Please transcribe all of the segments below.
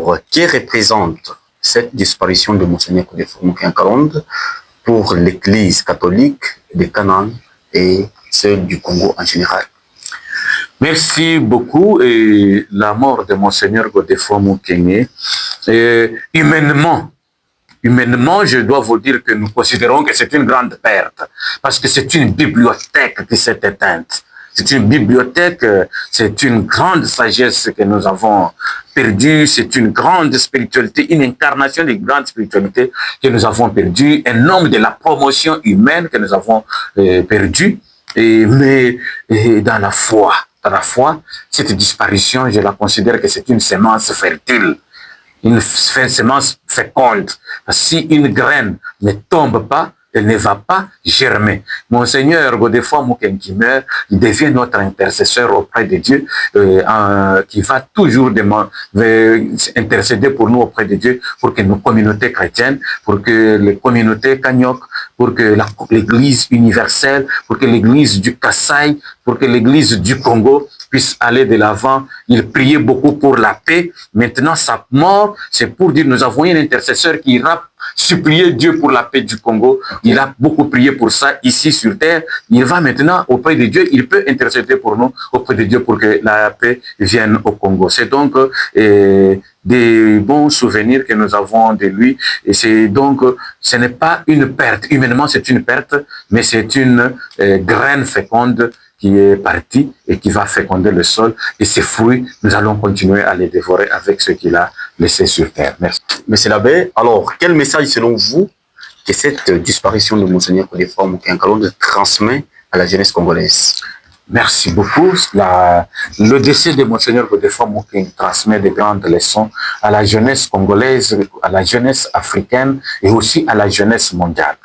Alors, qui représente cette disparition de Monseigneur Godefroid Mukenkalonde pour l'Église catholique de Canaan et celle du Congo en général? Merci beaucoup. Et la mort de Monseigneur Godefroid Mukenga, humainement, je dois vous dire que nous considérons que c'est une grande perte, parce que c'est une bibliothèque qui s'est éteinte. C'est une bibliothèque, c'est une grande sagesse que nous avons perdue, c'est une grande spiritualité, une incarnation de grande spiritualité que nous avons perdue, un homme de la promotion humaine que nous avons perdu, mais dans la foi, cette disparition, je la considère que c'est une semence fertile, une semence féconde. Si une graine ne tombe pas, elle ne va pas germer. Monseigneur Godefroid Mukenga meurt, il devient notre intercesseur auprès de Dieu, qui va toujours intercéder pour nous auprès de Dieu, pour que nos communautés chrétiennes, pour que les communautés Kanyok, pour que l'Église universelle, pour que l'Église du Kasaï, pour que l'Église du Congo puisse aller de l'avant. Il priait beaucoup pour la paix. Maintenant, sa mort, c'est pour dire, nous avons un intercesseur qui ira supplier Dieu pour la paix du Congo. Il a beaucoup prié pour ça ici sur terre. Il va maintenant auprès de Dieu. Il peut intercéder pour nous auprès de Dieu pour que la paix vienne au Congo. C'est donc des bons souvenirs que nous avons de lui. Et c'est donc, ce n'est pas une perte. Humainement, c'est une perte, mais c'est une graine féconde qui est parti et qui va féconder le sol. Et ces fruits, nous allons continuer à les dévorer avec ce qu'il a laissé sur terre. Merci. Monsieur l'abbé, alors, quel message selon vous que cette disparition de Monseigneur Godefroid Mukenkalonde transmet à la jeunesse congolaise? Merci beaucoup. Le décès de Monseigneur Godefroid Mukenga transmet de grandes leçons à la jeunesse congolaise, à la jeunesse africaine et aussi à la jeunesse mondiale.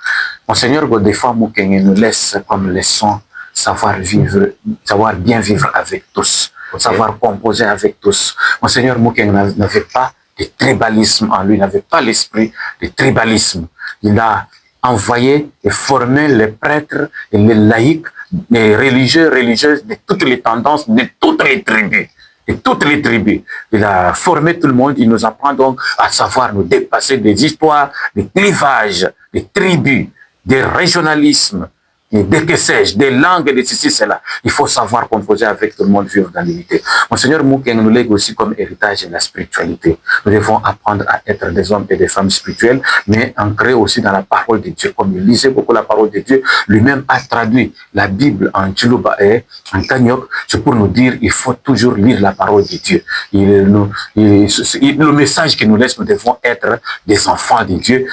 Monseigneur Godefroid Mukenga nous laisse comme leçon savoir vivre, savoir bien vivre avec tous, savoir composer avec tous. Monseigneur Mukenga n'avait pas de tribalisme en lui, n'avait pas l'esprit de tribalisme. Il a envoyé et formé les prêtres et les laïcs, les religieux, religieuses de toutes les tendances, de toutes les tribus. De toutes les tribus. Il a formé tout le monde. Il nous apprend donc à savoir nous dépasser des histoires, des clivages, des tribus, des régionalismes, des que sais-je, des langues, de ceci, cela. Il faut savoir composer avec tout le monde, vivre dans l'unité. Monseigneur Mukenga nous lègue aussi comme héritage de la spiritualité. Nous devons apprendre à être des hommes et des femmes spirituels, mais ancrés aussi dans la parole de Dieu. Comme il lisait beaucoup la parole de Dieu, lui-même a traduit la Bible en Tchilouba et en Kanyok. C'est pour nous dire il faut toujours lire la parole de Dieu. Le message qu'il nous laisse, nous devons être des enfants de Dieu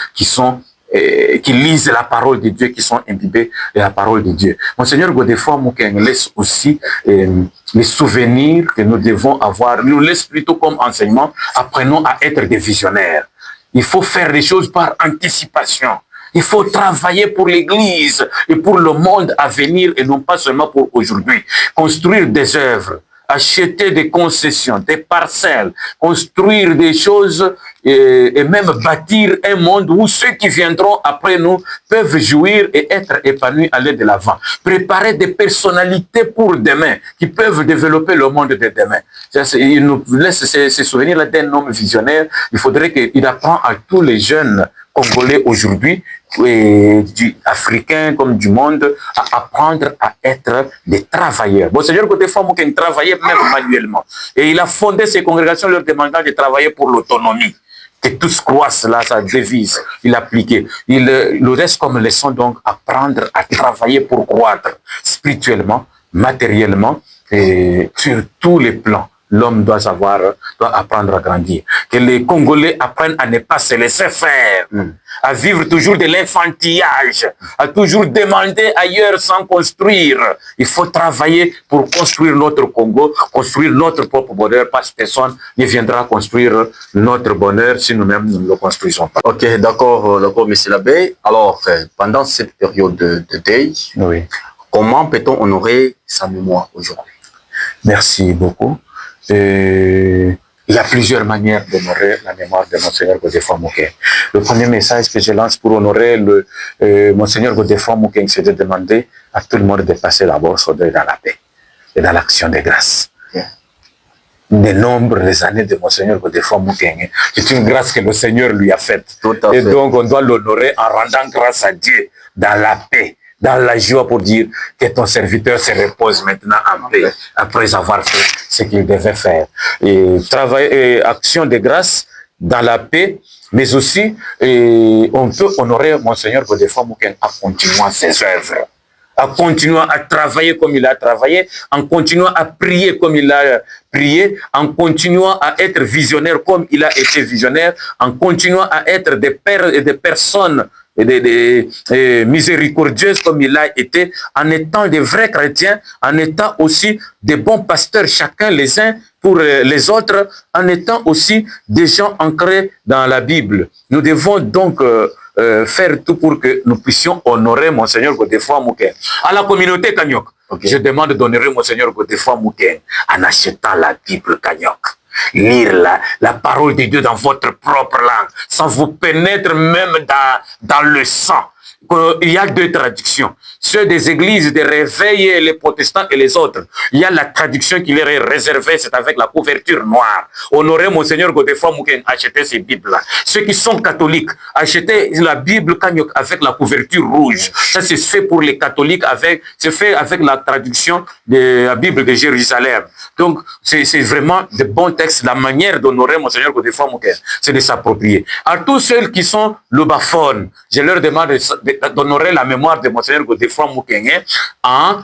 qui lisent la parole de Dieu, qui sont imbibés de la parole de Dieu. Monseigneur Godefroid Mukenga laisse aussi les souvenirs que nous devons avoir, nous laisse plutôt comme enseignement, apprenons à être des visionnaires. Il faut faire les choses par anticipation. Il faut travailler pour l'Église et pour le monde à venir et non pas seulement pour aujourd'hui. Construire des œuvres, acheter des concessions, des parcelles, construire des choses et même bâtir un monde où ceux qui viendront après nous peuvent jouir et être épanouis, aller de l'avant. Préparer des personnalités pour demain qui peuvent développer le monde de demain. Il nous laisse ces souvenirs-là d'un homme visionnaire. Il faudrait qu'il apprend à tous les jeunes Congolais aujourd'hui, africains comme du monde, à apprendre à être des travailleurs. Monseigneur Godefroid Mukenga travaillait même manuellement. Et il a fondé ses congrégations leur demandant de travailler pour l'autonomie. Que tous croissent là, sa devise, il appliquait. Il le reste comme leçon donc apprendre à travailler pour croître spirituellement, matériellement et sur tous les plans. L'homme doit apprendre à grandir. Que les Congolais apprennent à ne pas se laisser faire, à vivre toujours de l'enfantillage, à toujours demander ailleurs sans construire. Il faut travailler pour construire notre Congo, construire notre propre bonheur, parce que personne ne viendra construire notre bonheur si nous-mêmes nous ne le construisons pas. Ok, d'accord, monsieur l'abbé. Alors, pendant cette période de deuil, oui, comment peut-on honorer sa mémoire aujourd'hui? Merci beaucoup. Il y a plusieurs manières d'honorer la mémoire de Monseigneur Godefroid Mukenga. Le premier message que je lance pour honorer Monseigneur Godefroid Mukenga, c'est de demander à tout le monde de passer la bourse au deuil dans la paix et dans l'action de grâce. dénombre les années de Monseigneur Godefroid Mukwege. C'est une grâce que le Seigneur lui a faite. Tout à fait. Et donc, on doit l'honorer en rendant grâce à Dieu dans la paix, dans la joie, pour dire que ton serviteur se repose maintenant en paix après avoir fait ce qu'il devait faire. Et action de grâce dans la paix, mais aussi on peut honorer Monseigneur Godefroid Mukwege en continuant ses œuvres, en continuant à travailler comme il a travaillé, en continuant à prier comme il a prié, en continuant à être visionnaire comme il a été visionnaire, en continuant à être des pères et des personnes miséricordieuses comme il a été, en étant des vrais chrétiens, en étant aussi des bons pasteurs, chacun les uns pour les autres, en étant aussi des gens ancrés dans la Bible. Nous devons donc faire tout pour que nous puissions honorer Monseigneur Godefroid Mukwege. À la communauté Kanyok, je demande d'honorer Monseigneur Godefroid Mukwege en achetant la Bible Kanyok. Lire la parole de Dieu dans votre propre langue, sans vous pénétrer même dans le sang. Il y a deux traductions. Ceux des églises de réveil, les protestants et les autres. Il y a la traduction qui leur est réservée, c'est avec la couverture noire. Honorez Monseigneur Godefroid Mukwege, achetez ces Bibles-là. Ceux qui sont catholiques, achetez la Bible Kanyok avec la couverture rouge. Ça, c'est fait pour les catholiques, c'est fait avec la traduction de la Bible de Jérusalem. Donc, c'est vraiment de bons textes. La manière d'honorer Monseigneur Godefroid Mukwege, c'est de s'approprier. À tous ceux qui sont lobaphones, je leur demande d'honorer la mémoire de Monseigneur Godefroid Mukwege en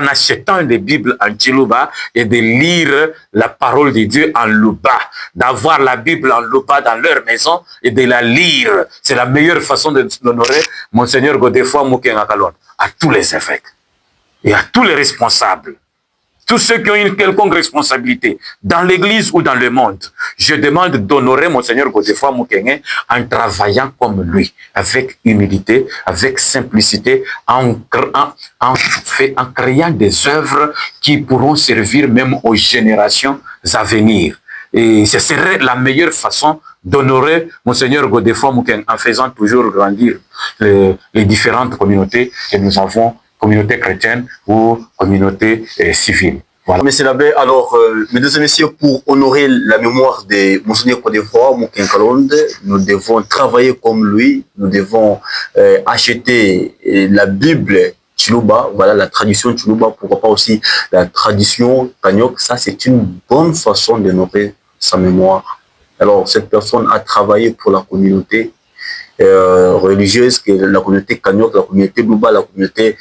achetant des Bibles en Chiluba et de lire la parole de Dieu en Luba, d'avoir la Bible en Luba dans leur maison et de la lire. C'est la meilleure façon d'honorer Monseigneur Godefroid Mukwege à Kalonde. À tous les évêques et à tous les responsables, tous ceux qui ont une quelconque responsabilité dans l'Église ou dans le monde, je demande d'honorer Monseigneur Godefroid Mukwege en travaillant comme lui, avec humilité, avec simplicité, en créant des œuvres qui pourront servir même aux générations à venir. Et ce serait la meilleure façon d'honorer Monseigneur Godefroid Mukwege en faisant toujours grandir les différentes communautés que nous avons, communauté chrétienne ou communauté civile. Voilà. Monsieur l'abbé, alors, mesdames et messieurs, pour honorer la mémoire de Monseigneur Godefroid Mukwege Kalonde, nous devons travailler comme lui, nous devons acheter la Bible Chiluba, voilà la tradition Chiluba, pourquoi pas aussi la tradition Kanyok. Ça, c'est une bonne façon d'honorer sa mémoire. Alors, cette personne a travaillé pour la communauté religieuse, que la communauté Kanyok, la communauté Luba, la communauté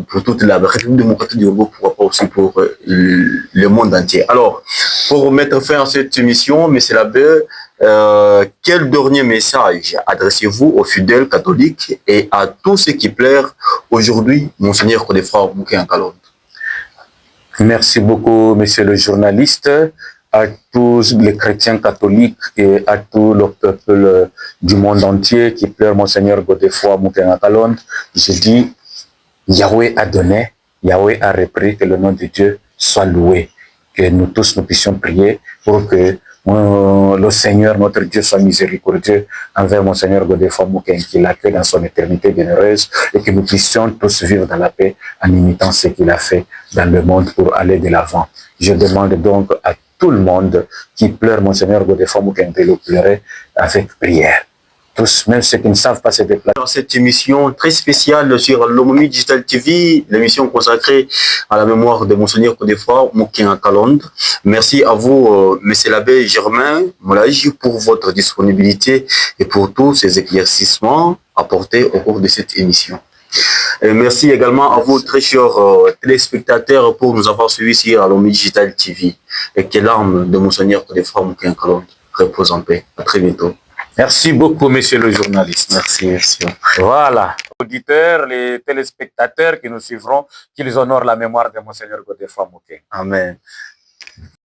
pour toute la République démocratique du Congo, pourquoi pas aussi pour le monde entier. Alors, pour mettre fin à cette émission, monsieur l'abbé, quel dernier message adressez-vous aux fidèles catholiques et à tous ceux qui pleurent aujourd'hui, Monseigneur Godefroid Mukwege Kalonde? Merci beaucoup, monsieur le journaliste. À tous les chrétiens catholiques et à tout le peuple du monde entier qui pleure Monseigneur Godefroid Mukwege Kalonde, je dis, Yahweh a donné, Yahweh a repris, que le nom de Dieu soit loué, que nous tous nous puissions prier pour que le Seigneur, notre Dieu, soit miséricordieux envers Monseigneur Godefroid Mukwege, qu'il accueille dans son éternité bienheureuse, et que nous puissions tous vivre dans la paix en imitant ce qu'il a fait dans le monde pour aller de l'avant. Je demande donc à tout le monde qui pleure Monseigneur Godefroid Mukwege de le pleurer avec prière. Tous, même ceux qui ne savent pas se déplacer. Dans cette émission très spéciale sur Lomami Digital TV, l'émission consacrée à la mémoire de Monseigneur Godefroid Mukwege Kalonde. Merci à vous, monsieur l'abbé Germain Moulaji, pour votre disponibilité et pour tous ces éclaircissements apportés au cours de cette émission. Et merci également à vous, très chers téléspectateurs, pour nous avoir suivis sur Lomami Digital TV. Et que l'âme de Monseigneur Godefroid Mukwege Kalonde repose en paix. À très bientôt. Merci beaucoup, monsieur le journaliste. Merci, merci. Voilà. Les auditeurs, les téléspectateurs qui nous suivront, qu'ils honorent la mémoire de Monseigneur Godefroid Mukwege. Amen.